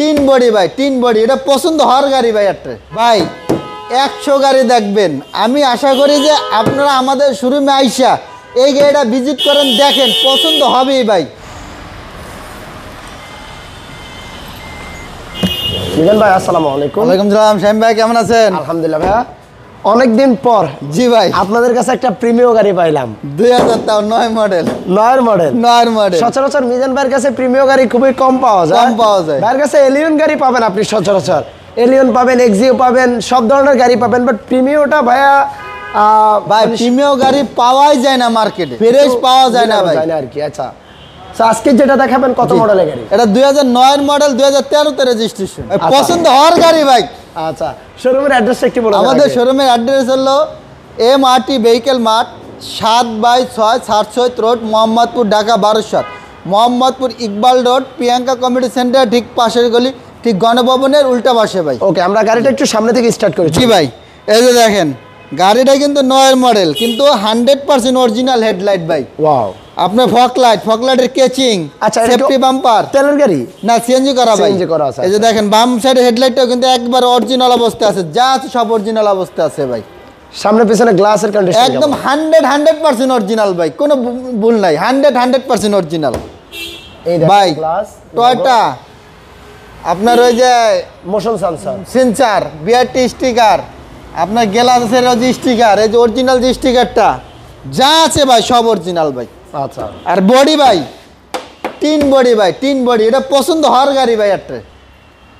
তিন বডি ভাই, তিন বডি, এটা পছন্দ হওয়ার গাড়ি ভাই। একটা ভাই 100 গাড়ি দেখবেন, আমি আশা করি যে আপনারা আমাদের শোরুমে আইসা এই গাড়িটা ভিজিট করেন, দেখেন পছন্দ হবেই ভাই। মিজান ভাই আসসালামু আলাইকুম। ওয়ালাইকুম সালাম। শামিম ভাই কেমন আছেন? আলহামদুলিল্লাহ ভাইয়া, অনেকদিন পর জি ভাই আপনাদের কাছে একটা প্রিমিয় গাড়ি পাইলাম। 2009 মডেল। 9 মডেল। সচরাচর মিজান ভাইয়ের কাছে প্রিমিয় গাড়ি খুবই কম পাওয়া যায়। ভাইয়ের কাছে এলিয়ন গাড়ি পাবেন আপনি, সচরাচর এলিয়ন পাবেন, এক্সিও পাবেন, সব ধরনের গাড়ি পাবেন, বাট প্রিমিয়টা ভাইয়া ভাই প্রিমিয় গাড়ি পাওয়াই যায় না মার্কেটে, ফ্রেশ পাওয়া যায় না ভাই আর কি। আচ্ছা আজকে যেটা দেখাবেন কত মডেলের গাড়ি? এটা 2009 মডেল, 2013 তে রেজিস্ট্রেশন, পছন্দ হওয়ার গাড়ি ভাই। আচ্ছা শোরুমের অ্যাড্রেসটা একটু বলুন। আমাদের শোরুমের অ্যাড্রেস হলো MRT ভেহিকেল মার্ট, 7/6 সারসৈত road, Mohammadpur, Dhaka 1200। Mohammadpur Iqbal road, Priyanka community centre ঠিক পাশের গলি, ঠিক গণভবনের উল্টা পাশে ভাই। ওকে, আমরা গাড়িটা একটু সামনে থেকে স্টার্ট করি। জি ভাই, এই যে দেখেন গাড়িটা কিন্তু 9 মডেল, কিন্তু 100% অরিজিনাল হেডলাইট ভাই। ওয়াও, আপনার ফকলাইটের কেচিং, আচ্ছা সেফটি বাম্পার। তেলের গাড়ি না, সিএনজি করা ভাই। সিএনজি করা আছে। এই যে দেখেন বাম সাইডের হেডলাইটটাও কিন্তু একবার অরিজিনাল অবস্থায় আছে, যা আছে সব অরিজিনাল অবস্থায় আছে ভাই। সামনে পিছনে গ্লাসের কন্ডিশন একদম 100% অরিজিনাল ভাই, কোনো ভুল নাই, 100% অরিজিনাল। এই ভাই গ্লাস টয়োটা, আপনার ওই যে মোশন সেন্সর, বিআরটি স্টিকার, আপনার গ্লাসের যে স্টিকার, এই যে অরিজিনাল যে স্টিকারটা যা আছে ভাই সব অরিজিনাল ভাই। আচ্ছা, আর বডি ভাই তিন বডি ভাই, তিন বডি, এটা পছন্দ হওয়ার গাড়ি ভাই। একটা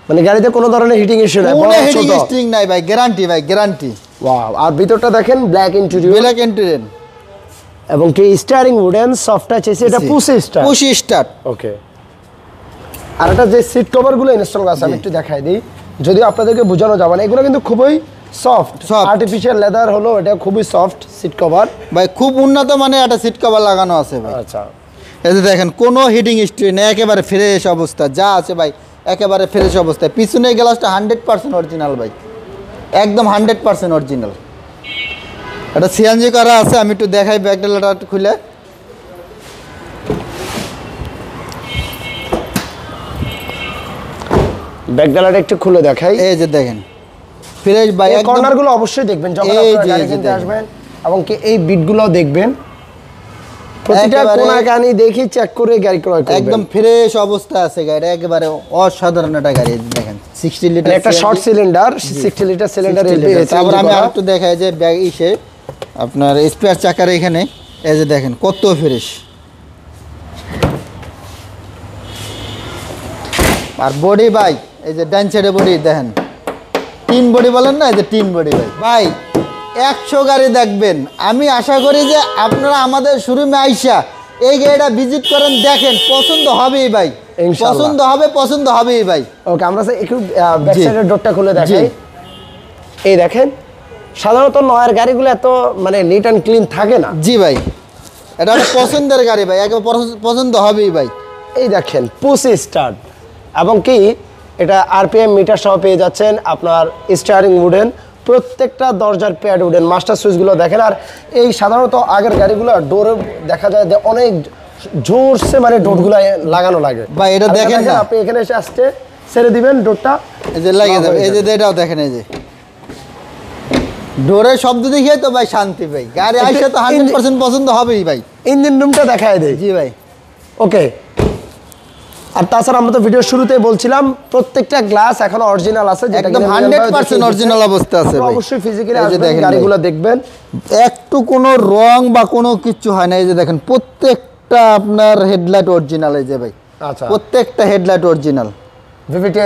মানে গাড়িতে কোনো ধরনের হিটিং ইস্যু নাই, কোনো হিটিং স্ট্রিং নাই ভাই, গ্যারান্টি ভাই, গ্যারান্টি। ওয়াও, আর ভিতরটা দেখেন ব্ল্যাক ইন্টেরিয়র, ব্ল্যাক ইন্টেরিয়র এবং কি steering wooden soft touch AC, এটা পুশি স্টার্ট। ওকে, আর এটা যে সিট কভার গুলো ইনস্টল করা আছে আমি একটু দেখাই দিই, যদিও আপনাদেরকে বোঝানো যাবে না, এগুলো কিন্তু খুবই সফট, আর্টিফিশিয়াল লেদার হলো, এটা খুবই সফট সিট কভার ভাই, খুব উন্নত মানে একটা সিট কভার লাগানো আছে ভাই। আচ্ছা, এই যে দেখেন কোনো হিটিং স্ট্রিং নেই, একেবারে ফ্রেশ অবস্থা যা আছে ভাই, একেবারে ফ্রেশ অবস্থায়। পিছনে গ্লাসটা 100% অরিজিনাল ভাই, একদম 100% অরিজিনাল। এটা সিএনজি করা আছে, আমি একটু দেখাই ব্যাকডালাটা খুলে। ব্যাকডালাটা একটু খুলে দেখাই। এই যে দেখেন ফ্রেশ ভাই, এই কর্নারগুলো অবশ্যই দেখবেন যখন আপনারা গাড়ি কিনতে আসবেন, এবং কি এই বিটগুলো দেখবেন, প্রতিটা কোণা কানি দেখি চেক করে গাড়ি ক্রয় করবেন। একদম ফ্রেশ অবস্থায় আছে গাড়ি, একেবারে অসাধারণ একটা গাড়ি। দেখেন 60 লিটার, একটা short cylinder, 60 litre cylinder LP. তারপর আমি আরেকটু দেখাই যে ব্যাগ ইসে আপনার স্পেয়ার চাকার এখানে, এই যে দেখেন কত ফ্রেশ। আর বডি ভাই, এই যে ডান সাইডে বডি দেখেন, তিন বডি বলেন না, এই যে তিন বডি ভাই। ভাই 100 গাড়ি দেখবেন, আমি আশা করি যে আপনারা আমাদের শোরুমে আইসা এই গাড়িটা ভিজিট করেন, দেখেন পছন্দ হবেই ভাই, পছন্দ হবেই ভাই। ওকে, আমরা একটু ব্যাক সাইডের ডোরটা খুলে দেখাই। এই দেখেন সাধারণত নয়ের গাড়িগুলো এত মানে নিট অ্যান্ড ক্লিন থাকে না। জি ভাই, এটা একটা পছন্দের গাড়ি ভাই, একেবারে পছন্দ হবেই ভাই। এই দেখেন পুশি স্টার্ট, এবং কি এটা আরপিএম মিটার সহ পেয়ে যাচ্ছেন, আপনার স্টিয়ারিং উডেন, প্রত্যেকটা দরজার প্যাড উডেন, মাস্টার সুইচগুলো দেখেন। আর এই সাধারণত আগের গাড়িগুলো ডোরে দেখা যায় যে অনেক জোরসে মানে ডোরগুলো লাগানো লাগে ভাই। এটা দেখেন না, আপনি এখানে এসে আসতে ছেড়ে দিবেন ডোরটা, এই যে লাগিয়ে যাবে। এই যে এটাও দেখেন, এই যে ডোরের শব্দ দেখিয়ে তো ভাই শান্তি ভাই, গাড়ি আইসা তো 100% পছন্দ হবেই ভাই। ইঞ্জিন রুমটা দেখায় দেয়। জি ভাই, ওকে। আর তাছাড়া আমরা তো ভিডিওর শুরুতেই বলছিলাম প্রত্যেকটা গ্লাস এখনো অরিজিনাল আছে, যেটা একদম 100% অরিজিনাল অবস্থা আছে ভাই। অবশ্যই ফিজিক্যালি আসবেন, গাড়িগুলো দেখবেন, একটু কোনো রং বা কোনো কিছু হয় না। এই যে দেখেন প্রত্যেকটা আপনার হেডলাইট অরিজিনাল, এই যে ভাই। আচ্ছা, প্রত্যেকটা হেডলাইট অরিজিনাল, ভিভিটি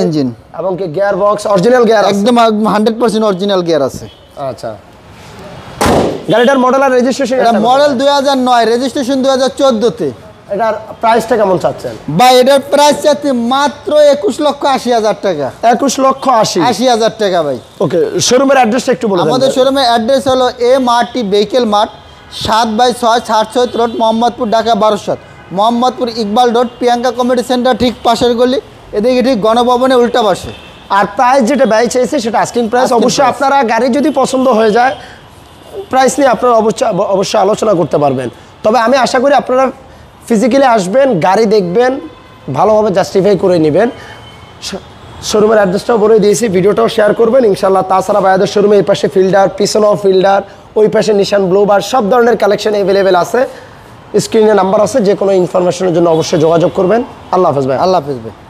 ইঞ্জিন, এবং কি গিয়ার বক্স অরিজিনাল গিয়ার, একদম 100% অরিজিনাল গিয়ার আছে। আচ্ছা, গাড়িটার মডেল আর রেজিস্ট্রেশন? এটা মডেল 2009, রেজিস্ট্রেশন 2014 তে। এটার প্রাইসটা কেমন চাচ্ছেন ভাই? এটার প্রাইস চাচ্ছি মাত্র 21,80,000 টাকা। 21,80,000 টাকা ভাই। ওকে, শোরুমের অ্যাড্রেসটা একটু বলুন। আমাদের শোরুমের অ্যাড্রেস হলো MRT ভেহিকেল মার্ট, 7/6 সারসৈত road, Mohammadpur, Dhaka 1200। Mohammadpur Iqbal road, Priyanka community centre ঠিক পাশের গলি, এদিকে ঠিক গণভবনের উল্টা পাশে। আর প্রাইস যেটা ব্যয় চাইছে সেটা আস্কিং প্রাইস। অবশ্যই আপনারা গাড়ি যদি পছন্দ হয়ে যায়, প্রাইস নিয়ে আপনারা অবশ্যই আলোচনা করতে পারবেন। তবে আমি আশা করি আপনারা ফিজিক্যালি আসবেন, গাড়ি দেখবেন, ভালোভাবে জাস্টিফাই করে নেবেন। শোরুমের অ্যাড্রেসটাও বলে দিয়েছি, ভিডিওটাও শেয়ার করবেন ইনশাল্লাহ। তাছাড়া ভাইয়াদের শোরুমে এই পাশে ফিল্ডার, পিছনেও ফিল্ডার, ওই পাশে নিশান ব্লুবার, সব ধরনের কালেকশন অ্যাভেলেবেল আছে। স্ক্রিনে নাম্বার আছে, যে কোনো ইনফরমেশনের জন্য অবশ্যই যোগাযোগ করবেন। আল্লাহ হাফেজ ভাই। আল্লাহ হাফেজ ভাই।